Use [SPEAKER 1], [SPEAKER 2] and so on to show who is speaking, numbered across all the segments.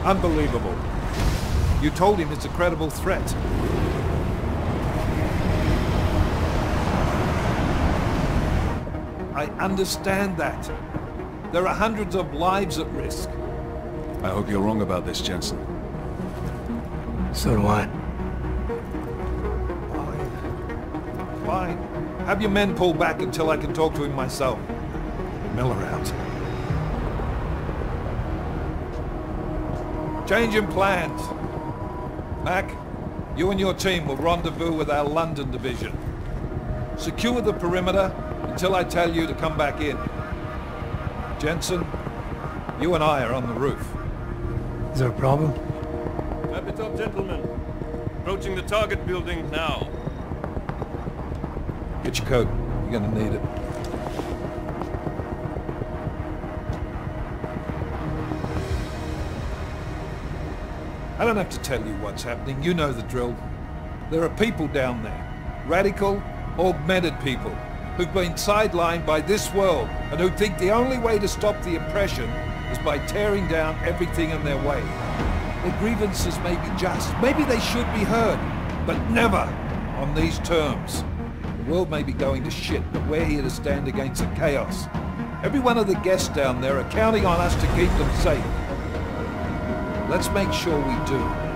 [SPEAKER 1] Unbelievable. You told him it's a credible threat. I understand that. There are hundreds of lives at risk.
[SPEAKER 2] I hope you're wrong about this, Jensen.
[SPEAKER 3] So do I.
[SPEAKER 1] Fine. Have your men pull back until I can talk to him myself. Miller out. Changing plans. Mac, you and your team will rendezvous with our London division. Secure the perimeter until I tell you to come back in. Jensen, you and I are on the roof.
[SPEAKER 3] Is there a problem?
[SPEAKER 4] Wrap it up, gentlemen. Approaching the target building now.
[SPEAKER 1] Get your coat. You're gonna need it. I don't have to tell you what's happening. You know the drill. There are people down there. Radical, augmented people who've been sidelined by this world and who think the only way to stop the oppression is by tearing down everything in their way. Their grievances may be just. Maybe they should be heard, but never on these terms. The world may be going to shit, but we're here to stand against the chaos. Every one of the guests down there are counting on us to keep them safe. Let's make sure we do.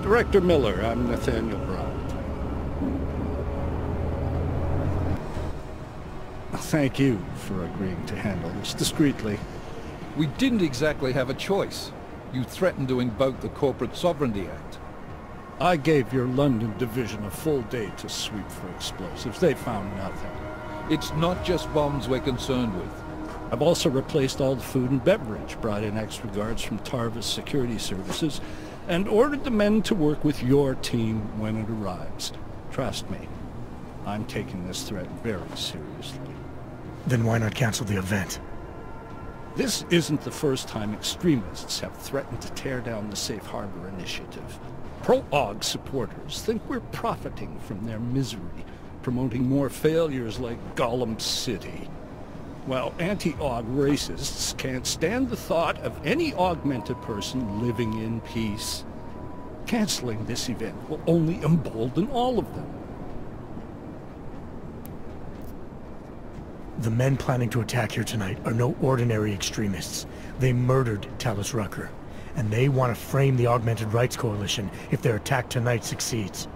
[SPEAKER 5] Director Miller, I'm Nathaniel Brown. Thank you for agreeing to handle this discreetly.
[SPEAKER 1] We didn't exactly have a choice. You threatened to invoke the Corporate Sovereignty Act.
[SPEAKER 5] I gave your London division a full day to sweep for explosives. They found nothing.
[SPEAKER 1] It's not just bombs we're concerned with.
[SPEAKER 5] I've also replaced all the food and beverage, brought in extra guards from Tarvis Security Services, and ordered the men to work with your team when it arrives. Trust me, I'm taking this threat very seriously.
[SPEAKER 3] Then why not cancel the event?
[SPEAKER 5] This isn't the first time extremists have threatened to tear down the Safe Harbor Initiative. Pro-AUG supporters think we're profiting from their misery, promoting more failures like Gollum City. While anti-AUG racists can't stand the thought of any augmented person living in peace. Canceling this event will only embolden all of them.
[SPEAKER 3] The men planning to attack here tonight are no ordinary extremists. They murdered Talus Rucker, and they want to frame the Augmented Rights Coalition if their attack tonight succeeds.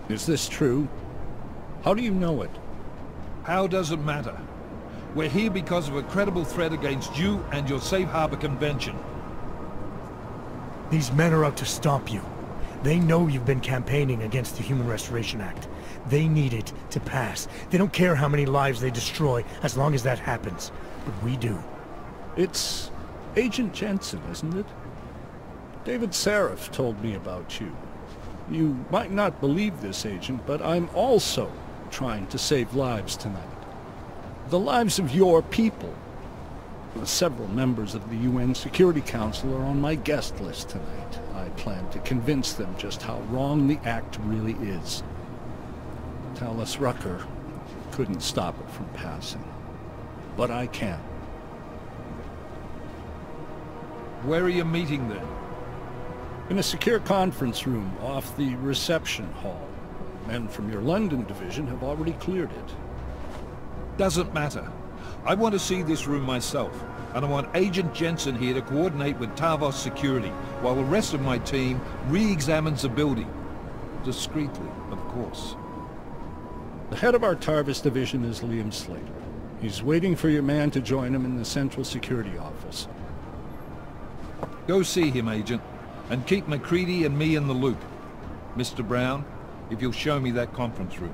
[SPEAKER 5] Is this true? How do you know it?
[SPEAKER 1] How does it matter? We're here because of a credible threat against you and your Safe Harbor Convention.
[SPEAKER 3] These men are out to stomp you. They know you've been campaigning against the Human Restoration Act. They need it to pass. They don't care how many lives they destroy, as long as that happens. But we do.
[SPEAKER 5] It's Agent Jensen, isn't it? David Seraph told me about you. You might not believe this, Agent, but I'm also trying to save lives tonight. The lives of your people. Several members of the UN Security Council are on my guest list tonight. I plan to convince them just how wrong the act really is. Talus Rucker couldn't stop it from passing. But I can.
[SPEAKER 1] Where are you meeting then?
[SPEAKER 5] In a secure conference room off the reception hall. Men from your London division have already cleared it.
[SPEAKER 1] Doesn't matter. I want to see this room myself, and I want Agent Jensen here to coordinate with Tarvos Security, while the rest of my team re-examines the building. Discreetly, of course.
[SPEAKER 5] The head of our Tarvis division is Liam Slater. He's waiting for your man to join him in the Central Security Office.
[SPEAKER 1] Go see him, Agent, and keep McCready and me in the loop. Mr. Brown, if you'll show me that conference room.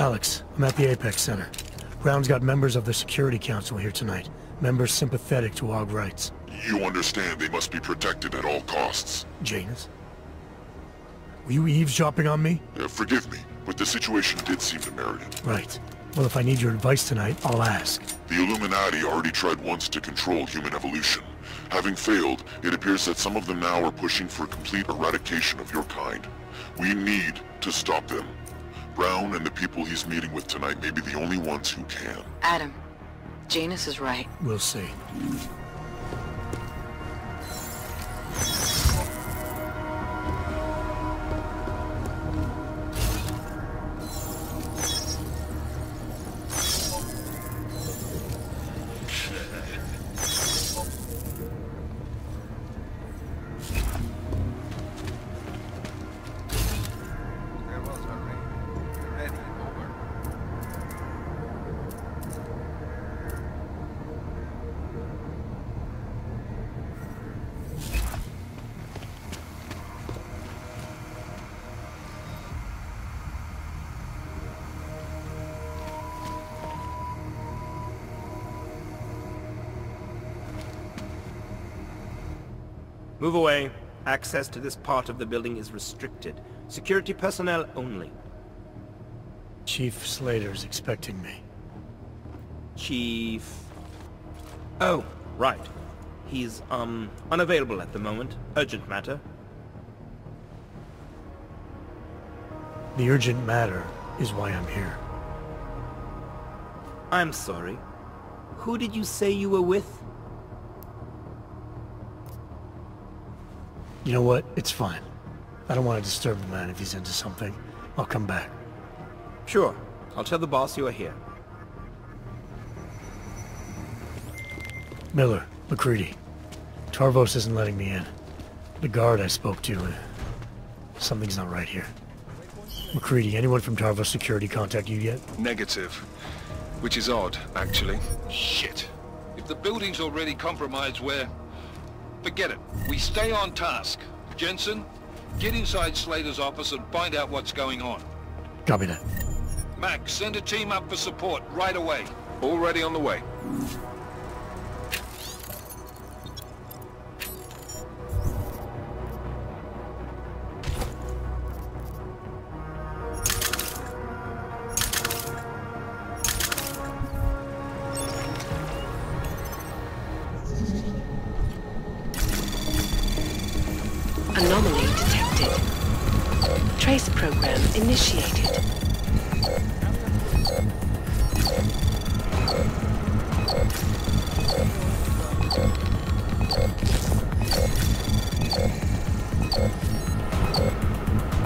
[SPEAKER 3] Alex, I'm at the Apex Center. Brown's got members of the Security Council here tonight. Members sympathetic to AUG rights.
[SPEAKER 6] You understand they must be protected at all costs.
[SPEAKER 3] Janus? Were you eavesdropping on me?
[SPEAKER 6] Forgive me, but the situation did seem to merit it.
[SPEAKER 3] Right. Well, if I need your advice tonight, I'll ask.
[SPEAKER 6] The Illuminati already tried once to control human evolution. Having failed, it appears that some of them now are pushing for complete eradication of your kind. We need to stop them. Brown and the people he's meeting with tonight may be the only ones who can.
[SPEAKER 7] Adam, Janus is right.
[SPEAKER 3] We'll see.
[SPEAKER 8] Move away. Access to this part of the building is restricted. Security personnel only.
[SPEAKER 3] Chief Slater's expecting me.
[SPEAKER 8] Chief... Oh, right. He's, unavailable at the moment. Urgent matter.
[SPEAKER 3] The urgent matter is why I'm here.
[SPEAKER 8] I'm sorry. Who did you say you were with?
[SPEAKER 3] You know what? It's fine. I don't want to disturb the man if he's into something. I'll come back.
[SPEAKER 8] Sure. I'll tell the boss you are here.
[SPEAKER 3] Miller, McCready. Tarvos isn't letting me in. The guard I spoke to, something's not right here. McCready, anyone from Tarvos Security contact you yet?
[SPEAKER 2] Negative. Which is odd, actually.
[SPEAKER 1] Shit. If the building's already compromised, forget it. We stay on task. Jensen, get inside Slater's office and find out what's going on.
[SPEAKER 3] Copy that.
[SPEAKER 1] Max, send a team up for support right away.
[SPEAKER 2] Already on the way.
[SPEAKER 7] Anomaly detected. Trace program initiated.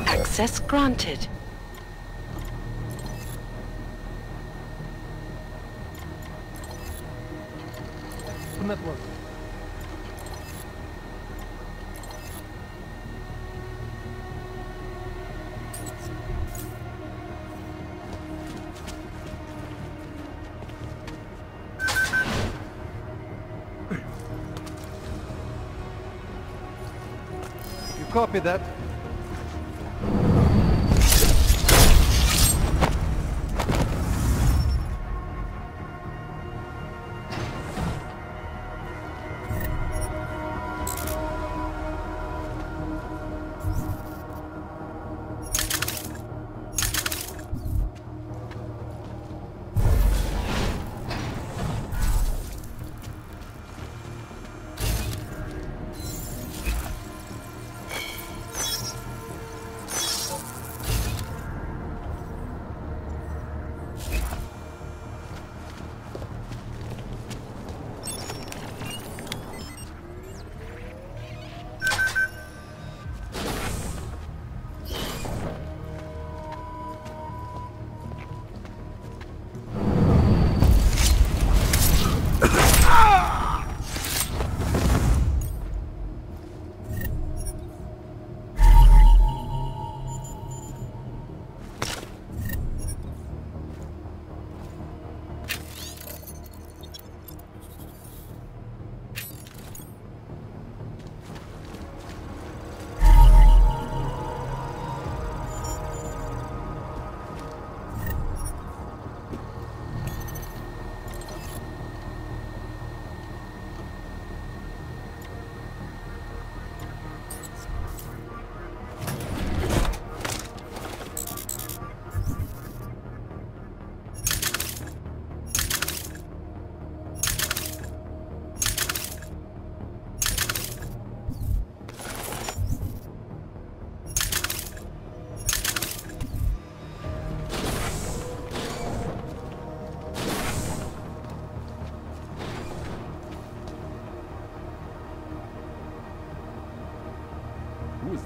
[SPEAKER 7] Access granted.
[SPEAKER 3] Network.
[SPEAKER 9] Copy that.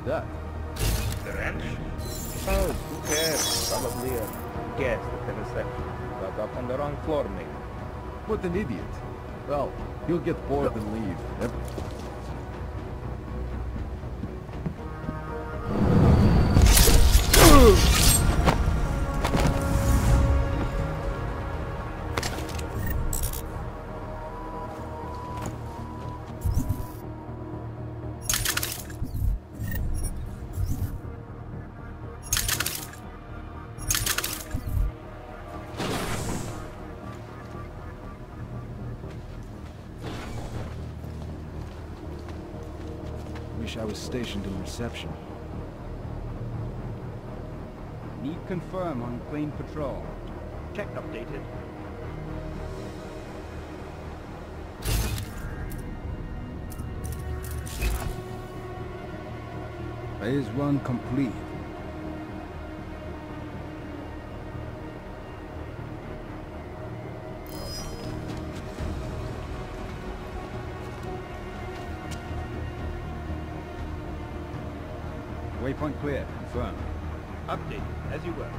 [SPEAKER 9] that?
[SPEAKER 8] The wrench? Oh, who cares? Probably a guest at the reception. Got up on the wrong floor, maybe.
[SPEAKER 9] What an idiot. Well, he'll get bored and leave.
[SPEAKER 10] Wish I was stationed in reception.
[SPEAKER 11] Need confirm on plane patrol.
[SPEAKER 8] Check updated.
[SPEAKER 11] Phase 1 complete. Waypoint clear. Confirm.
[SPEAKER 8] Updated, as you were.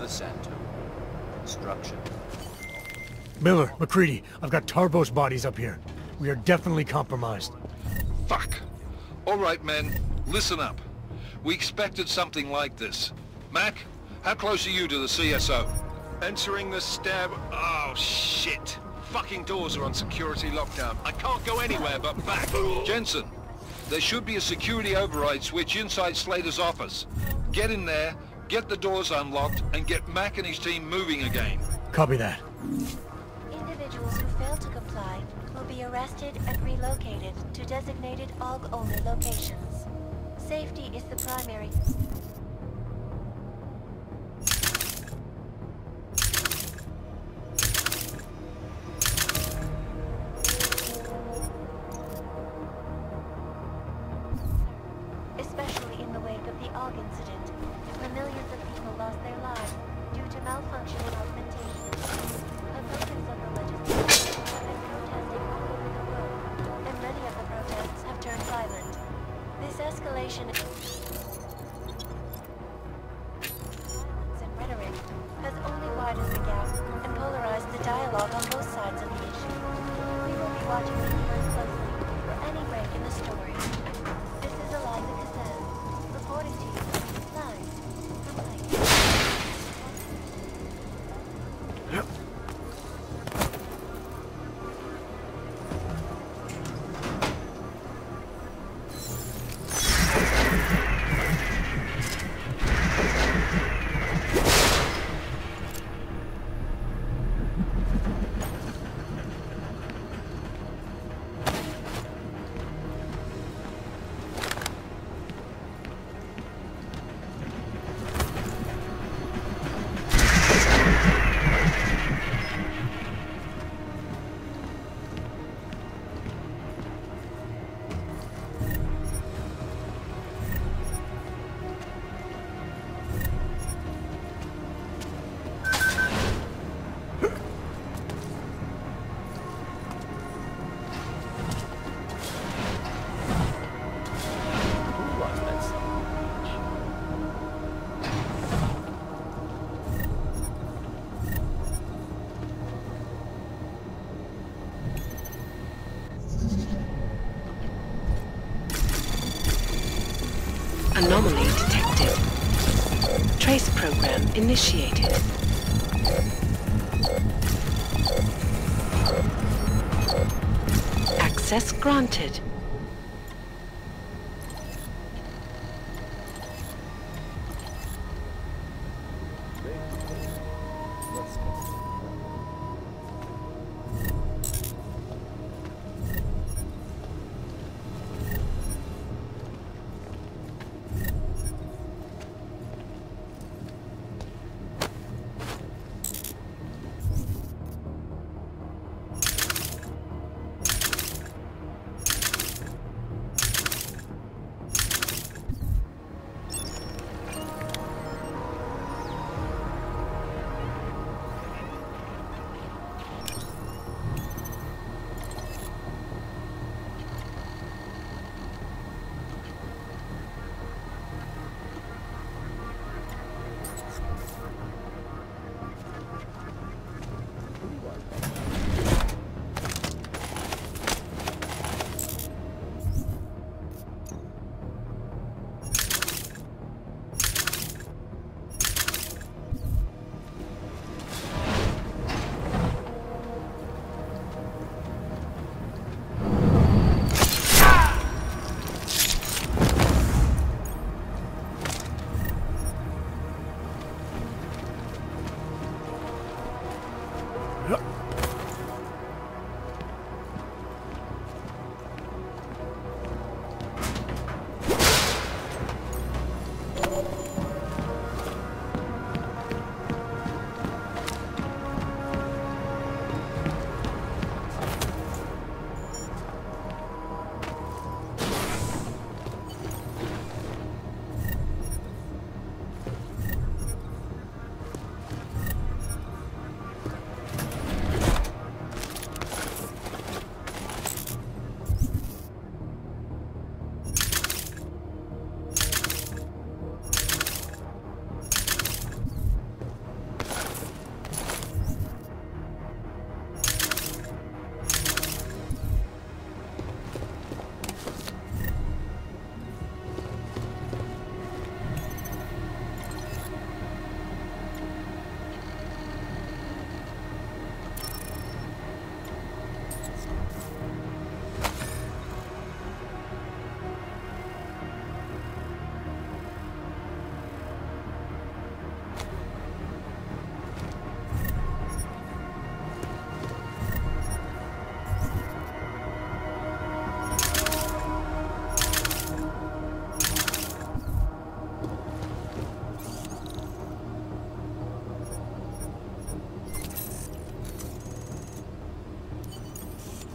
[SPEAKER 12] the center. Construction.
[SPEAKER 3] Miller, McCready, I've got Tarbo's bodies up here. We are definitely compromised.
[SPEAKER 1] Fuck. All right, men. Listen up. We expected something like this. Mac, how close are you to the CSO?
[SPEAKER 2] Entering the stab... Oh, shit. Fucking doors are on security lockdown. I can't go anywhere but back.
[SPEAKER 1] Jensen, there should be a security override switch inside Slater's office. Get in there, get the doors unlocked, and get Mac and his team moving again.
[SPEAKER 3] Copy that.
[SPEAKER 13] Individuals who fail to comply will be arrested and relocated to designated AUG-only locations. Safety is the primary... Especially in the wake of the AUG incident, where millions of people lost their lives due to malfunctioning augmentation. Opponents of the legislation have been protesting all over the world, and many of the protests have turned violent. This escalation of violence and rhetoric has only widened the gap and polarized the dialogue on both sides of the issue. We will be watching the news closely for any break in the story. This is Eliza Kazan, reporting to you live from Lake.
[SPEAKER 7] Anomaly detected. Trace program initiated. Access granted.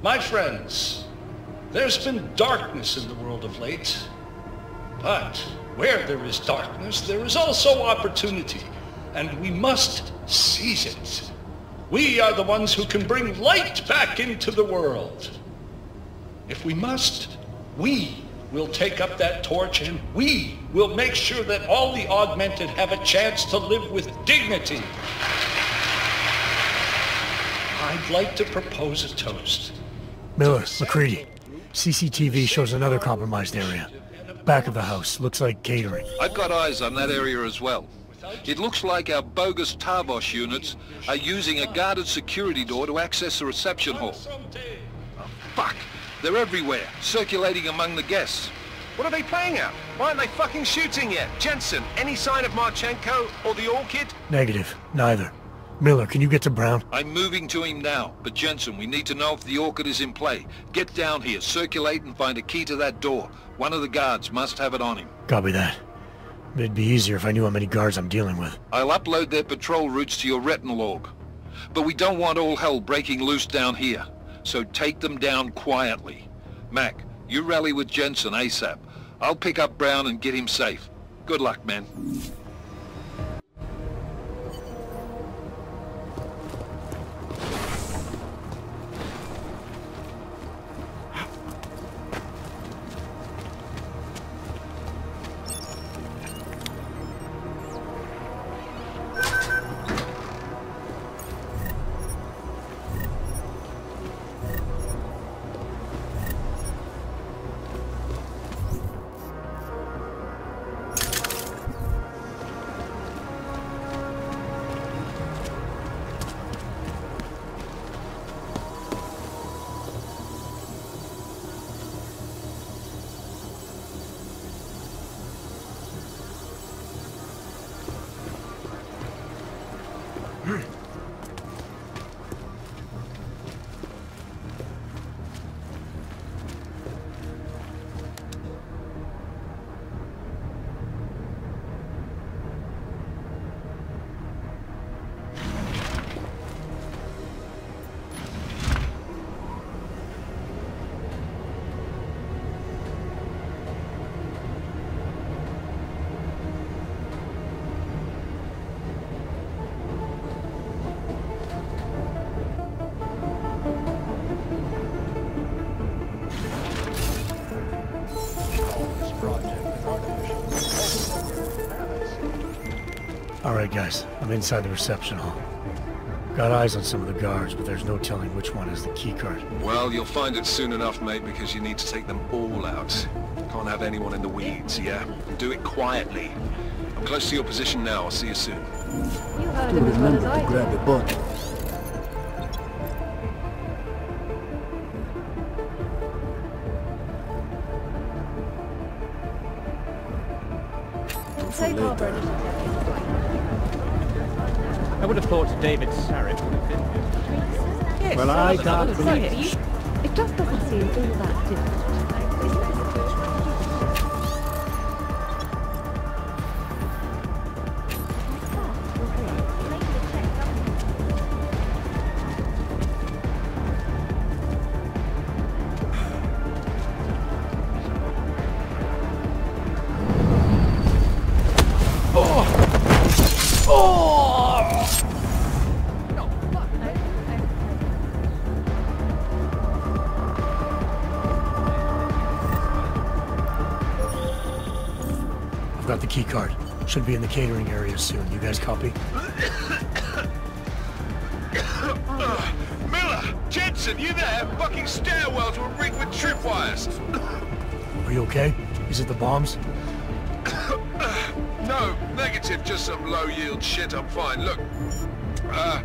[SPEAKER 5] My friends, there's been darkness in the world of late. But where there is darkness, there is also opportunity, and we must seize it. We are the ones who can bring light back into the world. If we must, we will take up that torch, and we will make sure that all the augmented have a chance to live with dignity. I'd like to propose a toast.
[SPEAKER 3] Miller, McCready. CCTV shows another compromised area. Back of the house. Looks like catering.
[SPEAKER 1] I've got eyes on that area as well. It looks like our bogus Tavos units are using a guarded security door to access the reception hall. Oh, fuck! They're everywhere, circulating among the guests.
[SPEAKER 2] What are they playing at? Why aren't they fucking shooting yet? Jensen, any sign of Marchenko or the Orchid?
[SPEAKER 3] Negative. Neither. Miller, can you get to Brown?
[SPEAKER 1] I'm moving to him now, but Jensen, we need to know if the Orchid is in play. Get down here, circulate and find a key to that door. One of the guards must have it on him.
[SPEAKER 3] Copy that. It'd be easier if I knew how many guards I'm dealing with.
[SPEAKER 1] I'll upload their patrol routes to your retinal log. But we don't want all hell breaking loose down here. So take them down quietly. Mac, you rally with Jensen ASAP. I'll pick up Brown and get him safe. Good luck, man.
[SPEAKER 3] Alright guys, I'm inside the reception hall. Got eyes on some of the guards, but there's no telling which one has the keycard.
[SPEAKER 2] Well, you'll find it soon enough, mate, because you need to take them all out. Can't have anyone in the weeds, yeah? And do it quietly. I'm close to your position now. I'll see you soon.
[SPEAKER 14] You heard him as well as I did.
[SPEAKER 9] Grab the button.
[SPEAKER 14] Safe harbor initiative.
[SPEAKER 8] I would have thought David Sarif would have been here.
[SPEAKER 9] Yes, well, I can't believe
[SPEAKER 14] it. It just doesn't seem all that different.
[SPEAKER 3] Got the key card. Should be in the catering area soon. You guys copy?
[SPEAKER 2] Miller! Jensen, you there? Fucking stairwells were rigged with tripwires.
[SPEAKER 3] Are you okay? Is it the bombs?
[SPEAKER 2] No, negative. Just some low-yield shit. I'm fine. Look, I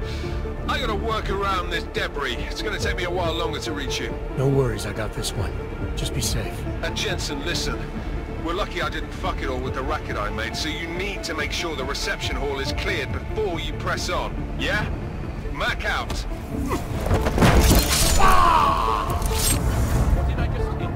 [SPEAKER 2] gotta work around this debris. It's gonna take me a while longer to reach you.
[SPEAKER 3] No worries. I got this one. Just be safe.
[SPEAKER 2] And Jensen, listen. We're lucky I didn't fuck it all with the racket I made, so you need to make sure the reception hall is cleared before you press on, yeah? Mac out!
[SPEAKER 8] What did I just hit?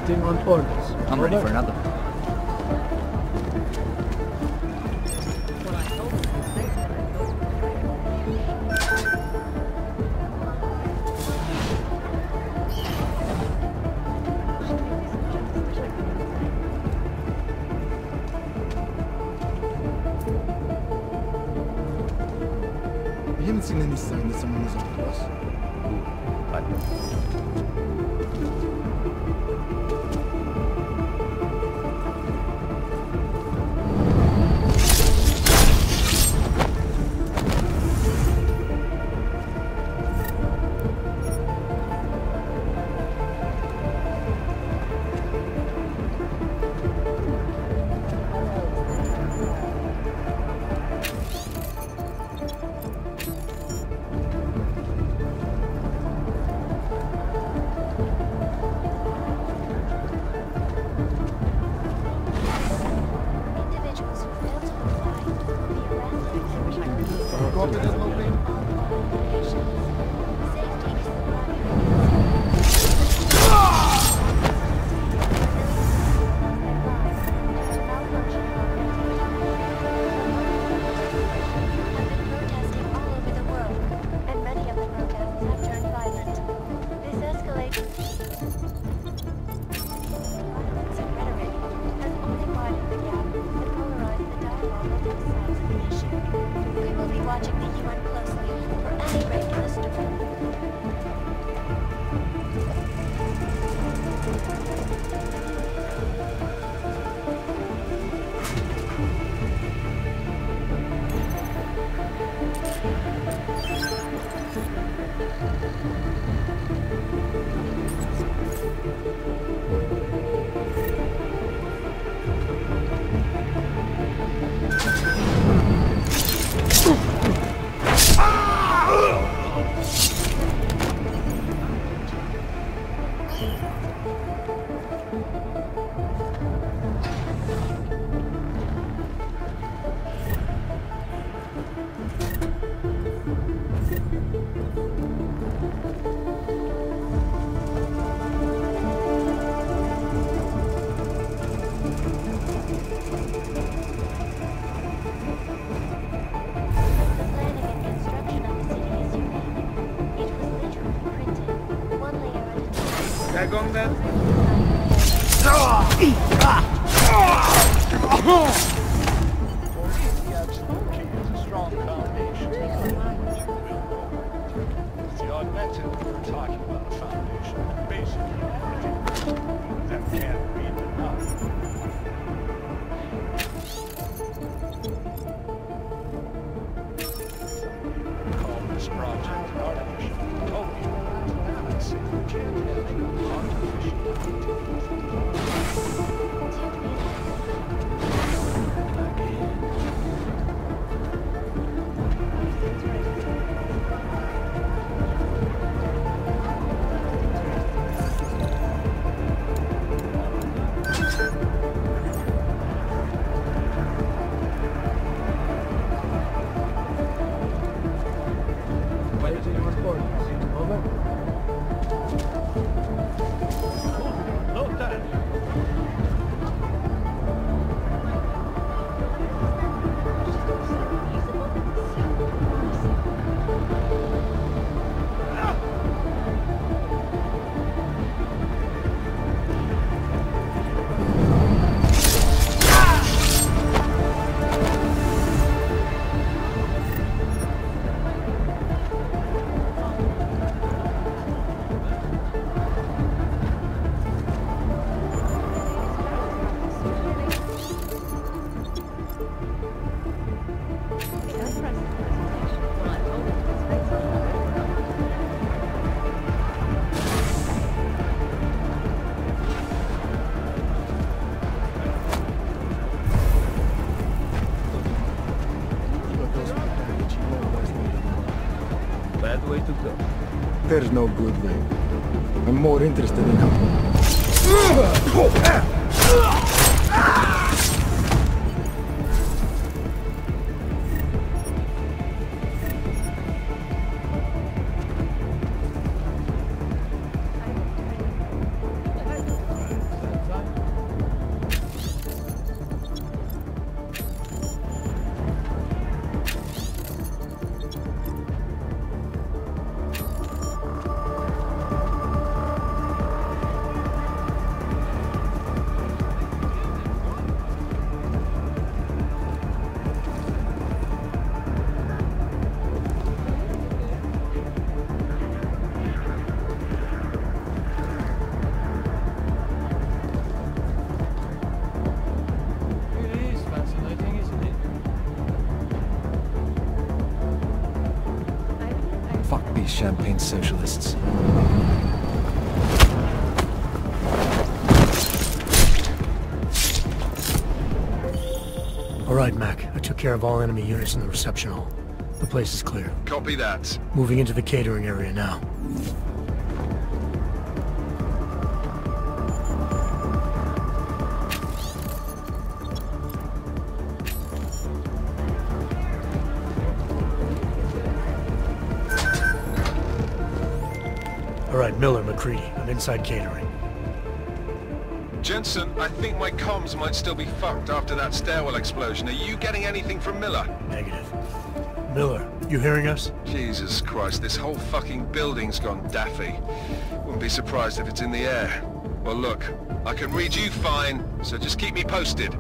[SPEAKER 9] Waiting on orders.
[SPEAKER 12] I'm ready for another.
[SPEAKER 9] We haven't seen any sign that someone is after us. There's no good way. I'm more interested in how...
[SPEAKER 10] champagne socialists.
[SPEAKER 3] All right, Mac. I took care of all enemy units in the reception hall. The place is clear.
[SPEAKER 2] Copy that.
[SPEAKER 3] Moving into the catering area now. All right, Miller, McCready. I'm inside catering.
[SPEAKER 2] Jensen, I think my comms might still be fucked after that stairwell explosion. Are you getting anything from Miller?
[SPEAKER 3] Negative. Miller, you hearing us?
[SPEAKER 2] Jesus Christ, this whole fucking building's gone daffy. Wouldn't be surprised if it's in the air. Well look, I can read you fine, so just keep me posted.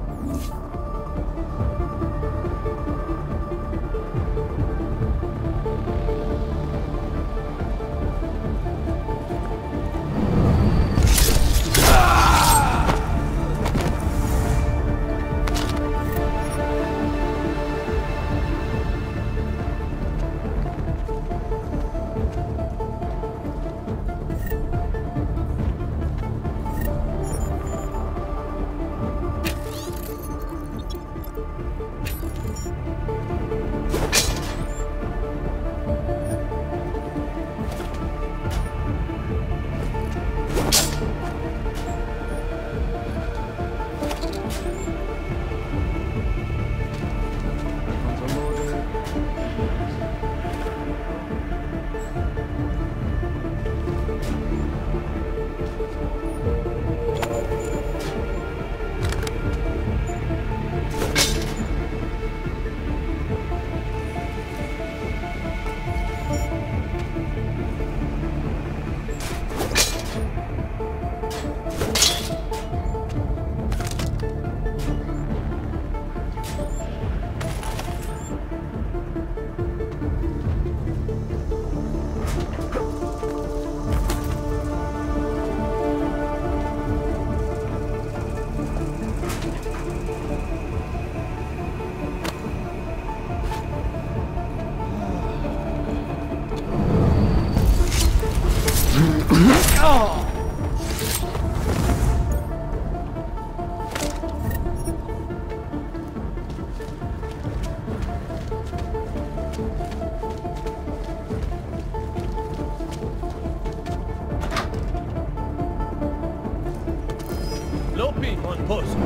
[SPEAKER 4] Lopi on post.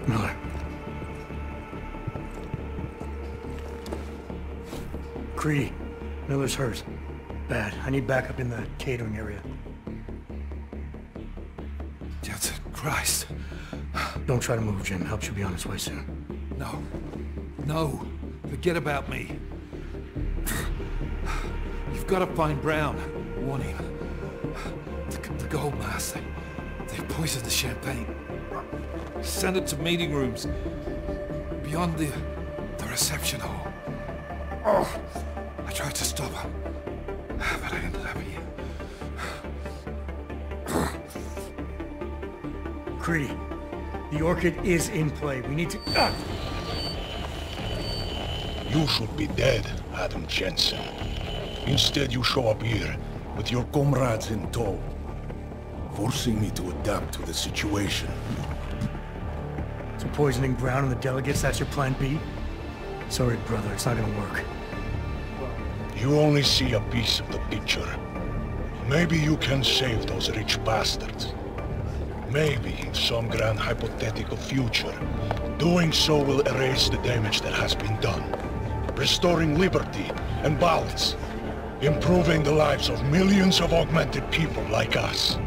[SPEAKER 3] Miller. Creedy. Miller's hurt. Bad. I need backup in the catering area.
[SPEAKER 1] Jensen, Christ.
[SPEAKER 3] Don't try to move, Jim. Help should be on its way soon.
[SPEAKER 1] No. No. Forget about me. You've got to find Brown. Warn him. The gold mask. They poisoned the champagne. Send it to meeting rooms. Beyond the reception hall. Oh, I tried to stop him. But I ended up here.
[SPEAKER 3] Creedy. The Orchid is in play. We need to...
[SPEAKER 15] You should be dead, Adam Jensen. Instead, you show up here with your comrades in tow. forcing me to adapt to the situation.
[SPEAKER 3] So poisoning Brown and the delegates, that's your plan B? Sorry, brother, it's not gonna work.
[SPEAKER 15] You only see a piece of the picture. Maybe you can save those rich bastards. Maybe in some grand hypothetical future, doing so will erase the damage that has been done, restoring liberty and balance, improving the lives of millions of augmented people like us.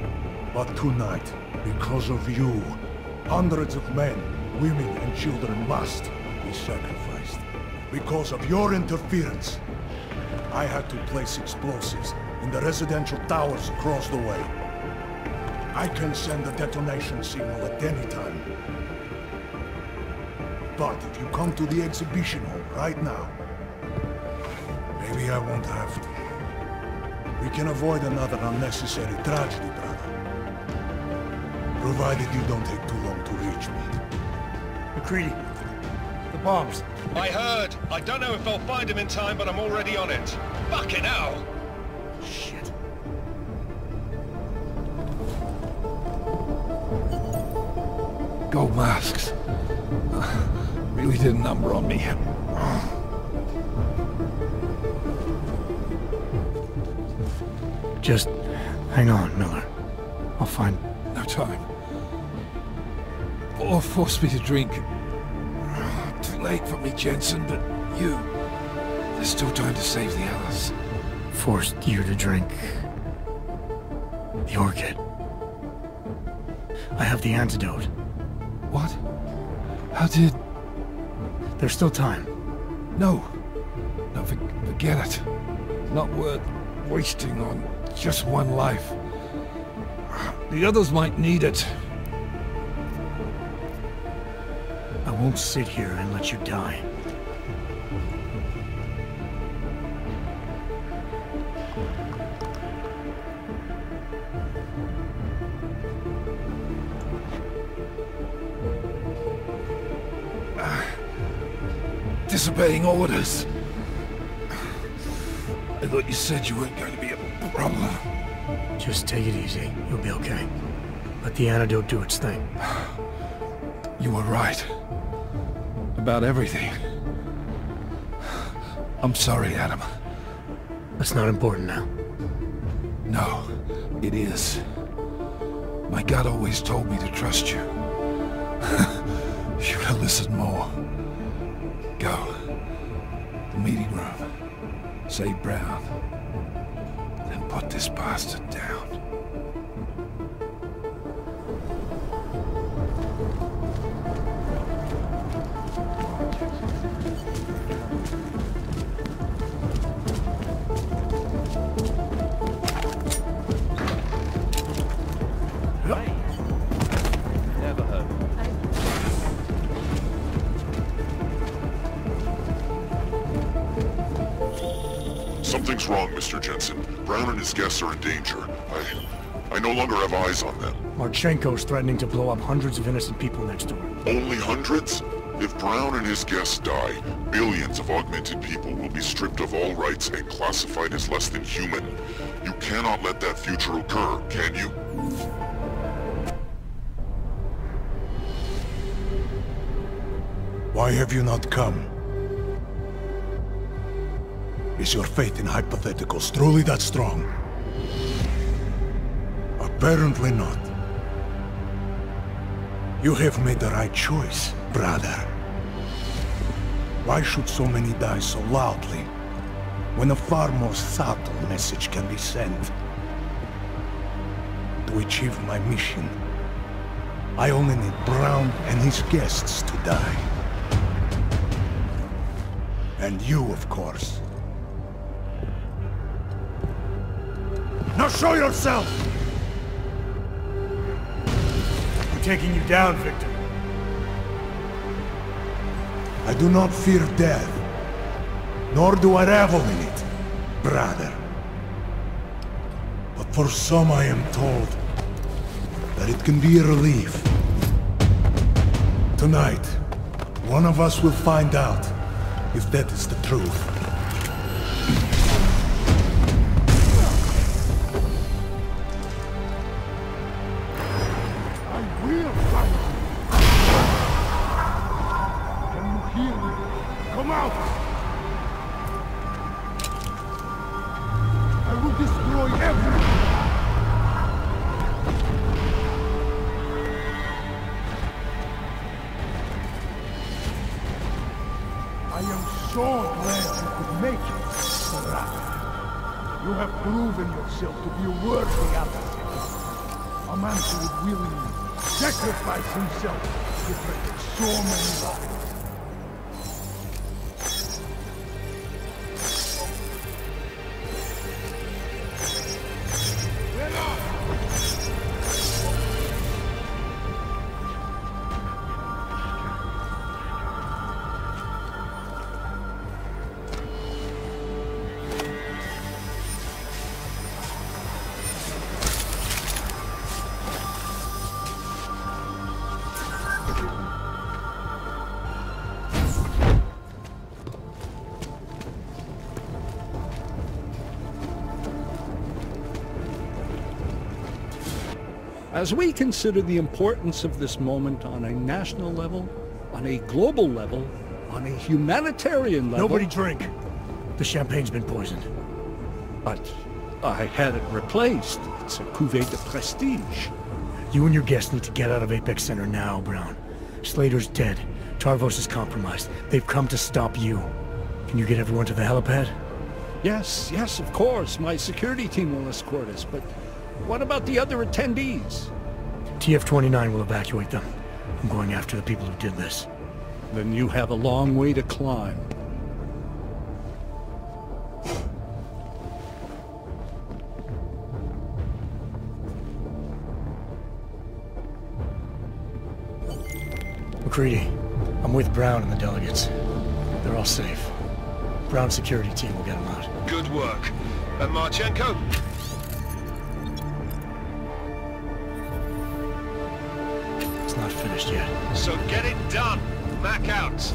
[SPEAKER 16] But tonight, because of you, hundreds of men, women and children must be sacrificed. Because of your interference, I had to place explosives in the residential towers across the way. I can send a detonation signal at any time. But if you come to the exhibition hall right now, maybe I won't have to. We can avoid another unnecessary tragedy, brother. Provided you don't take too long to reach me.
[SPEAKER 3] McCready, the bombs.
[SPEAKER 2] I heard. I don't know if I'll find him in time, but I'm already on it. Fucking hell!
[SPEAKER 3] Shit.
[SPEAKER 1] Gold masks. Really did a number on me.
[SPEAKER 3] Just hang on, Miller. I'll find...
[SPEAKER 1] No time. Or force me to drink. Too late for me, Jensen, but you... There's still time to save the others.
[SPEAKER 3] Forced you to drink... the orchid. I have the antidote.
[SPEAKER 1] What? How did...
[SPEAKER 3] There's still time.
[SPEAKER 1] No. No, forget it. Not worth wasting on just one life. The others might need it.
[SPEAKER 3] I won't sit here and let you die.
[SPEAKER 1] Disobeying orders. I thought you said you weren't going to be a problem.
[SPEAKER 3] Just take it easy. You'll be okay. Let the antidote do its thing.
[SPEAKER 1] You were right. About everything. I'm sorry, Adam.
[SPEAKER 3] That's not important now.
[SPEAKER 1] No, it is. My gut always told me to trust you. Should have listened more. Go. The meeting room. Save Brown. Then put this bastard down.
[SPEAKER 4] Never heard.
[SPEAKER 6] Something's wrong, Mr. Jensen. Brown and his guests are in danger. I no longer have eyes on them.
[SPEAKER 3] Marchenko's threatening to blow up hundreds of innocent people next door.
[SPEAKER 6] Only hundreds? If Brown and his guests die, billions of augmented people will be stripped of all rights and classified as less than human. You cannot let that future occur, can you?
[SPEAKER 16] Why have you not come? Is your faith in hypotheticals truly that strong? Apparently not. You have made the right choice, brother. Why should so many die so loudly, when a far more subtle message can be sent? To achieve my mission, I only need Brown and his guests to die. And you, of course. Now show yourself!
[SPEAKER 3] We're taking you down, Victor.
[SPEAKER 16] I do not fear death, nor do I revel in it, brother. But for some I am told that it can be a relief. Tonight, one of us will find out if that is the truth. Can you hear me? Come out! I will destroy everything! I am so glad you could make it, Sarah. You have proven yourself to be a worthy advocate. A man who would willingly sacrifice himself to protect so many lives.
[SPEAKER 5] As we consider the importance of this moment on a national level, on a global level, on a humanitarian level...
[SPEAKER 3] Nobody drink. The champagne's been poisoned.
[SPEAKER 5] But I had it replaced. It's a cuvée de prestige.
[SPEAKER 3] You and your guests need to get out of Apex Center now, Brown. Slater's dead. Tarvos is compromised. They've come to stop you. Can you get everyone to the helipad?
[SPEAKER 5] Yes, of course. My security team will escort us, but what about the other attendees?
[SPEAKER 3] TF-29 will evacuate them. I'm going after the people who did this.
[SPEAKER 5] Then you have a long way to climb.
[SPEAKER 3] McCready, I'm with Brown and the delegates. They're all safe. Brown's security team will get them out.
[SPEAKER 2] Good work. And Marchenko?
[SPEAKER 3] It's not finished yet.
[SPEAKER 2] So get it done. Mac out.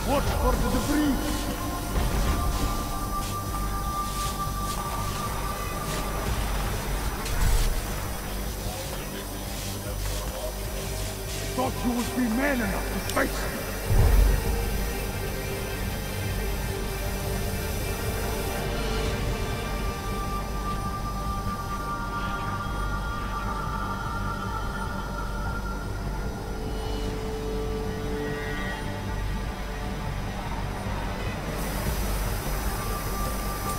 [SPEAKER 16] Watch for the debris! Thought you would be man enough to face it!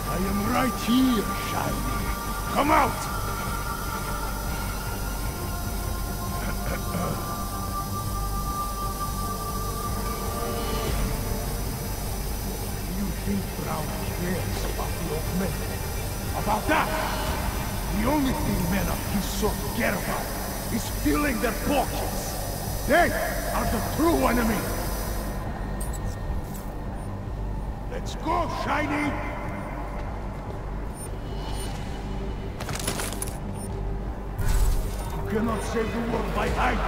[SPEAKER 16] I am right here, Shiny. Come out! Do you think Brown cares about the old men? About that? The only thing men of his sort care about is filling their pockets. They are the true enemy. Let's go, Shiny! You cannot save the world by hiding.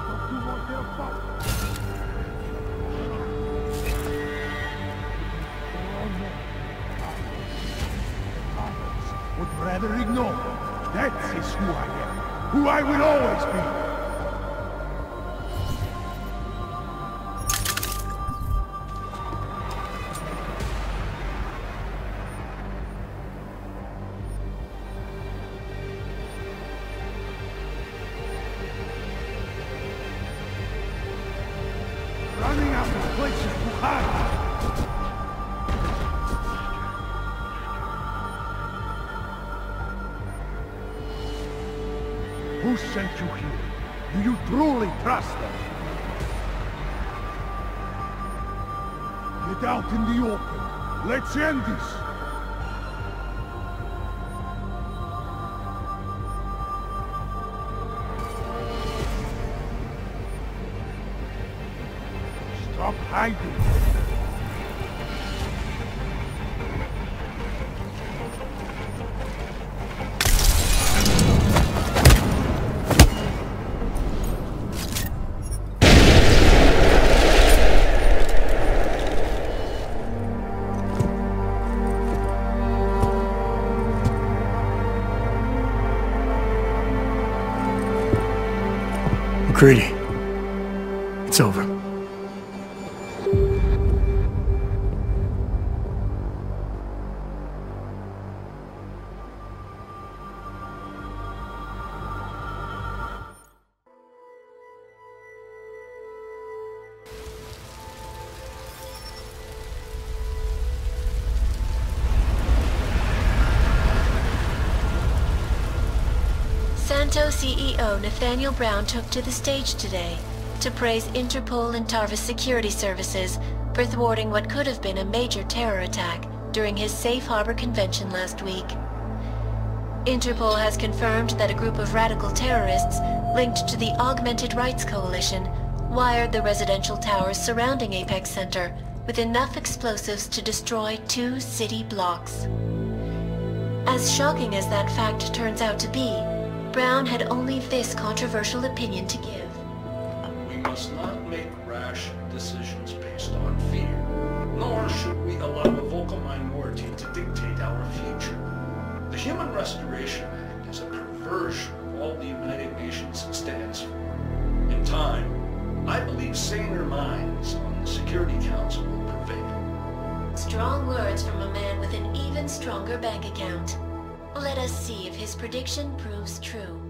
[SPEAKER 16] Don't you want their fight? Would rather ignore. That is who I am. Who I will always be. Running out of places to hide. Who sent you here? Do you truly trust them? Get out in the open. Let's end this. Stop hiding.
[SPEAKER 3] McCready, it's over.
[SPEAKER 7] Santo CEO Nathaniel Brown took to the stage today to praise Interpol and Tarvis security services for thwarting what could have been a major terror attack during his Safe Harbor convention last week. Interpol has confirmed that a group of radical terrorists linked to the Augmented Rights Coalition wired the residential towers surrounding Apex Center with enough explosives to destroy 2 city blocks. As shocking as that fact turns out to be, Brown had only this controversial opinion to give.
[SPEAKER 5] We must not make rash decisions based on fear, nor should we allow a vocal minority to dictate our future. The Human Restoration Act is a perversion of all the United Nations stands for. In time, I believe saner minds on the Security Council will prevail.
[SPEAKER 7] Strong words from a man with an even stronger bank account. Let us see if his prediction proves true.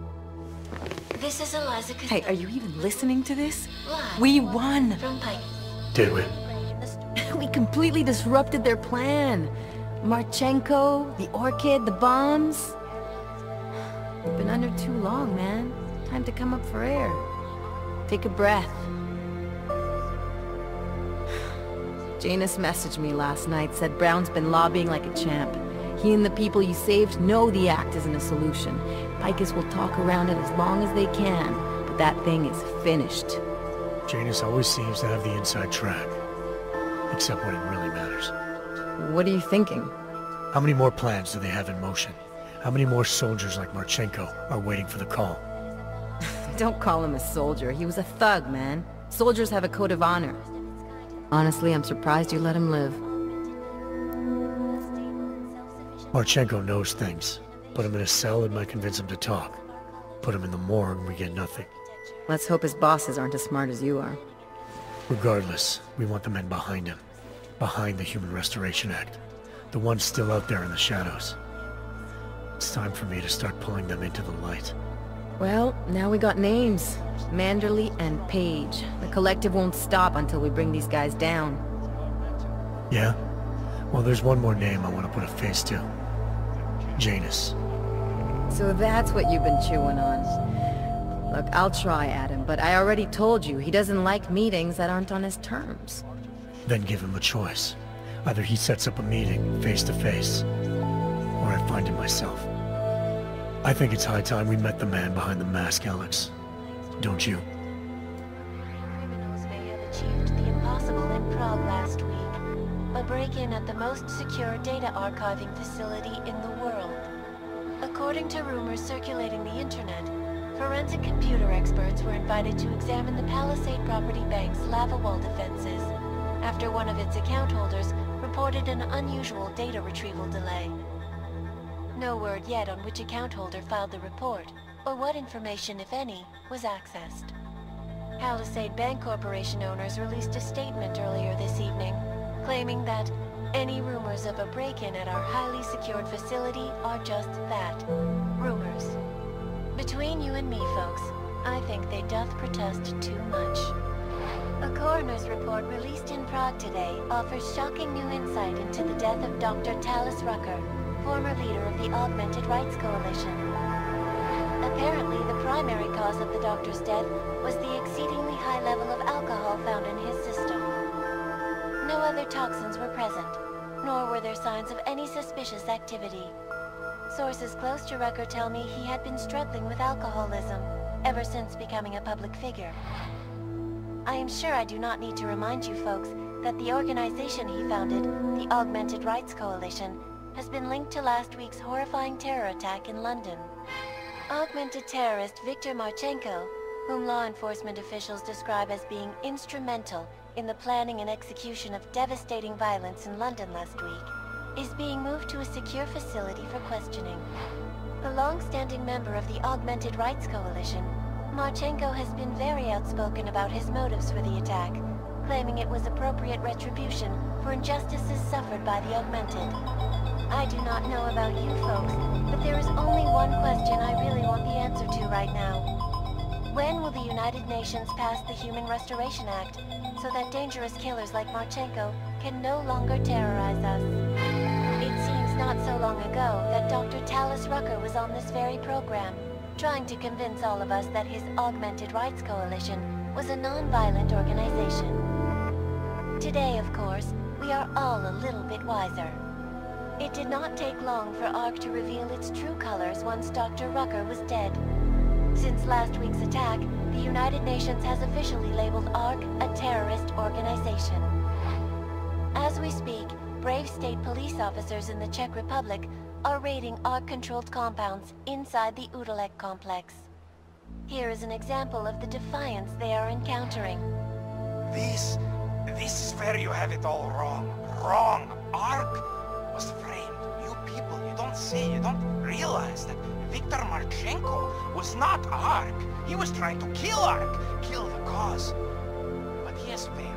[SPEAKER 7] This is Eliza Cathode.
[SPEAKER 17] Hey, are you even listening to this?
[SPEAKER 7] Live
[SPEAKER 17] We won!
[SPEAKER 7] from Pike.
[SPEAKER 3] Did we?
[SPEAKER 17] We completely disrupted their plan. Marchenko, the Orchid, the bombs. We've been under too long, man. Time to come up for air. Take a breath. Janus messaged me last night, said Brown's been lobbying like a champ. He and the people you saved know the act isn't a solution. Picus will talk around it as long as they can, but that thing is finished.
[SPEAKER 3] Janus always seems to have the inside track. Except when it really matters.
[SPEAKER 17] What are you thinking?
[SPEAKER 3] How many more plans do they have in motion? How many more soldiers like Marchenko are waiting for the call?
[SPEAKER 17] Don't call him a soldier. He was a thug, man. Soldiers have a code of honor. Honestly, I'm surprised you let him live.
[SPEAKER 3] Marchenko knows things. Put him in a cell and might convince him to talk. Put him in the morgue and we get nothing.
[SPEAKER 17] Let's hope his bosses aren't as smart as you are.
[SPEAKER 3] Regardless, we want the men behind him. Behind the Human Restoration Act. The ones still out there in the shadows. It's time for me to start pulling them into the light.
[SPEAKER 17] Well, now we got names. Manderley and Page. The collective won't stop until we bring these guys down.
[SPEAKER 3] Yeah? Well, there's one more name I want to put a face to. Janus.
[SPEAKER 17] So that's what you've been chewing on. Look, I'll try, Adam, but I already told you he doesn't like meetings that aren't on his terms.
[SPEAKER 3] Then give him a choice. Either he sets up a meeting, face to face, or I find him myself. I think it's high time we met the man behind the mask, Alex. Don't you?
[SPEAKER 13] Criminals may have achieved the impossible in Prague last week. A break-in at the most secure data archiving facility in the world. According to rumors circulating the internet, forensic computer experts were invited to examine the Palisade Property Bank's lava wall defenses after one of its account holders reported an unusual data retrieval delay. No word yet on which account holder filed the report, or what information, if any, was accessed. Palisade Bank Corporation owners released a statement earlier this evening, claiming that any rumors of a break-in at our highly secured facility are just that, rumors. Between you and me, folks, I think they doth protest too much. A coroner's report released in Prague today offers shocking new insight into the death of Dr. Talis Rucker, former leader of the Augmented Rights Coalition. Apparently, the primary cause of the doctor's death was the exceedingly high level of alcohol found in his system. No other toxins were present, nor were there signs of any suspicious activity. Sources close to Rucker tell me he had been struggling with alcoholism ever since becoming a public figure. I am sure I do not need to remind you folks that the organization he founded, the Augmented Rights Coalition, has been linked to last week's horrifying terror attack in London. Augmented terrorist Viktor Marchenko, whom law enforcement officials describe as being instrumental in the planning and execution of devastating violence in London last week, is being moved to a secure facility for questioning. A long-standing member of the Augmented Rights Coalition, Marchenko has been very outspoken about his motives for the attack, claiming it was appropriate retribution for injustices suffered by the Augmented. I do not know about you folks, but there is only one question I really want the answer to right now. When will the United Nations pass the Human Restoration Act so that dangerous killers like Marchenko can no longer terrorize us? It seems not so long ago that Dr. Talis Rucker was on this very program, trying to convince all of us that his Augmented Rights Coalition was a non-violent organization. Today, of course, we are all a little bit wiser. It did not take long for ARC to reveal its true colors once Dr. Rucker was dead. Since last week's attack, the United Nations has officially labeled ARC a terrorist organization. As we speak, brave state police officers in the Czech Republic are raiding ARC-controlled compounds inside the Udalek complex. Here is an example of the defiance they are encountering.
[SPEAKER 18] This is where you have it all wrong. Wrong! ARC was framed. You people, you don't see, you don't realize that Viktor Marchenko was not ARC. He was trying to kill ARC, kill the cause. But he has failed.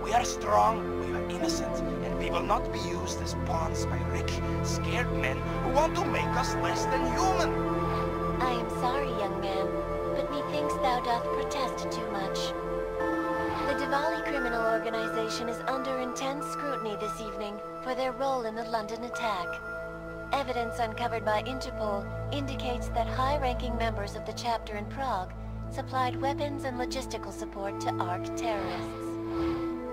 [SPEAKER 18] We are strong, we are innocent, and we will not be used as pawns by rich, scared men who want to make us less than human.
[SPEAKER 13] I am sorry, young man, but methinks thou doth protest too much. The Diwali criminal organization is under intense scrutiny this evening for their role in the London attack. Evidence uncovered by Interpol indicates that high-ranking members of the chapter in Prague supplied weapons and logistical support to ARC terrorists.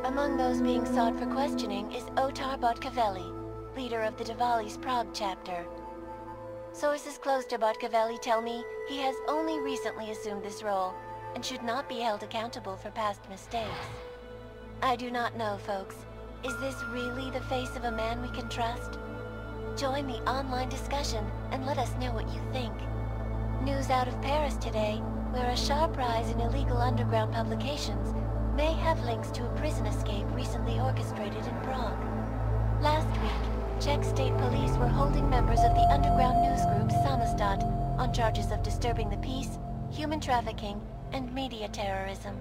[SPEAKER 13] Among those being sought for questioning is Otar Botkavelli, leader of the Diwali's Prague chapter. Sources close to Botkavelli tell me he has only recently assumed this role and should not be held accountable for past mistakes. I do not know, folks. Is this really the face of a man we can trust? Join the online discussion and let us know what you think. News out of Paris today, where a sharp rise in illegal underground publications may have links to a prison escape recently orchestrated in Prague. Last week, Czech state police were holding members of the underground news group Samizdat on charges of disturbing the peace, human trafficking, and media terrorism.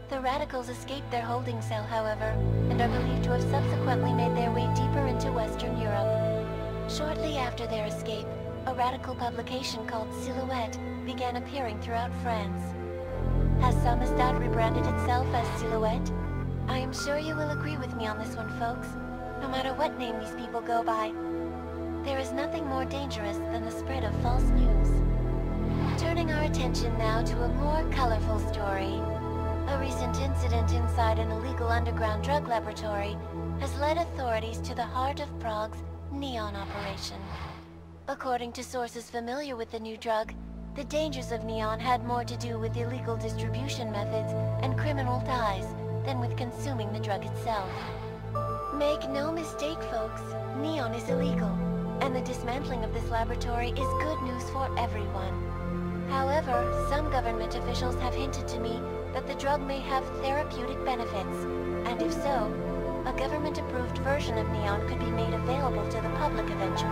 [SPEAKER 13] The radicals escaped their holding cell, however, and are believed to have subsequently made their way deeper into Western Europe. Shortly after their escape, a radical publication called Silhouette began appearing throughout France. Has Samizdat rebranded itself as Silhouette? I am sure you will agree with me on this one, folks, no matter what name these people go by. There is nothing more dangerous than the spread of false news. Turning our attention now to a more colorful story. A recent incident inside an illegal underground drug laboratory has led authorities to the heart of Prague's Neon operation. According to sources familiar with the new drug, the dangers of Neon had more to do with illegal distribution methods and criminal ties than with consuming the drug itself. Make no mistake, folks, Neon is illegal, and the dismantling of this laboratory is good news for everyone. However, some government officials have hinted to me that the drug may have therapeutic benefits, and if so, a government-approved version of Neon could be made available to the public eventually.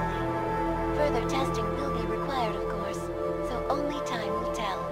[SPEAKER 13] Further testing will be required, of course, so only time will tell.